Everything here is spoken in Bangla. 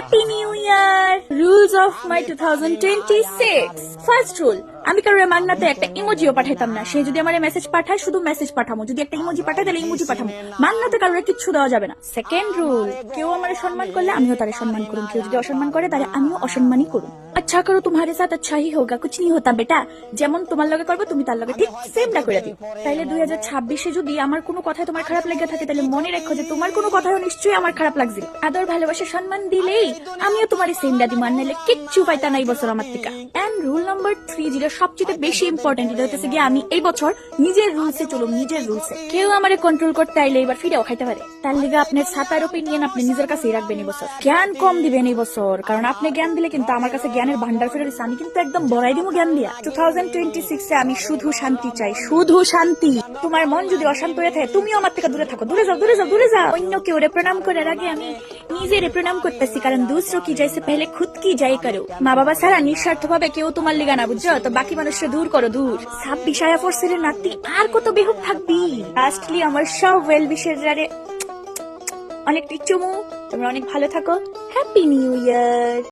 Happy new year. Rules of my 2026। First rule, আমি কারোর মান্নাতে একটা ইমোজিও পাঠাইতাম না। সে যদি আমার মেসেজ পাঠায় শুধু মেসেজ পাঠামো, যদি একটা ইমোজি পাঠায় তাহলে ইমোজি পাঠামো, মান্নাতে কারোর কিচ্ছু দেওয়া যাবে না। সেকেন্ড রুল, কেউ আমার সম্মান করলে আমিও তারে সম্মান করুন, কেউ যদি অসম্মান করে তাহলে আমিও অসম্মানই করুন। আচ্ছা করো তোমারে সাথ আচ্ছা হি হোগা, কুছ নি হোতা বেটা। যেমন তোমার লগে করবো তুমি তার লগে ঠিক সেমটা করে দিও। তাইলে 2026-এ যদি আমার কোনো কথায় তোমার খারাপ লেগে থাকে তাহলে মনে রাখো যে তোমার কোনো কথাও নিশ্চয়ই আমার খারাপ লাগছিল। আদর ভালোবাসা সম্মান দিলেই আমিও তোমার সেমটা দিব, আর নাইলে কিচ্ছু পাইতা না এই বছর আমার থেকে। এন্ড রুল নাম্বার 3, যেটা সবচেয়ে বেশি ইম্পর্টেন্ট, এটা হচ্ছে গিয়ে আমি এই বছর নিজের রুলসে চলুম, নিজের রুলসে। কেউ আমারে কন্ট্রোল করতে আইলে এবার ফিরেও খাইতে পারে। তার লিগে আপনার ছাতার ওপিনিয়ন আপনি নিজের কাছেই রাখবেন এই বছর। জ্ঞান কম দিবেন এই বছর, কারণ আপনি জ্ঞান দিলে কিন্তু আমার কাছে জ্ঞানের ভান্ডার ফেরত দিচ্ছে, আমি কিন্তু একদম বড়াই দিব জ্ঞান দিয়া। 2026-এ আমি শুধু শান্তি চাই, শুধু শান্তি। তোমার মন যদি অশান্ত হয়ে থাকে তুমিও আমার থেকে দূরে থাকো, দূরে যাও, দূরে যাও, দূরে যাও। অন্য কেউ প্রণাম করার আগে আমি নিজের প্রণাম করতেছি, কারণ দুসরো কি যাইছে পেলে খুদ কি যাই করো। মা বাবা ছাড়া নিঃস্বার্থ ভাবে কেউ তোমার লিগা না, বুঝছো তো? বাকি মানুষকে দূর করো, দূর। 26 আয়া ফোর্সের নাতি আর কত বেহুক থাকবি। লাস্টলি আমার সব ওয়েল উইশের অনেক চুমু। তোমরা অনেক ভালো থাকো। Happy new year.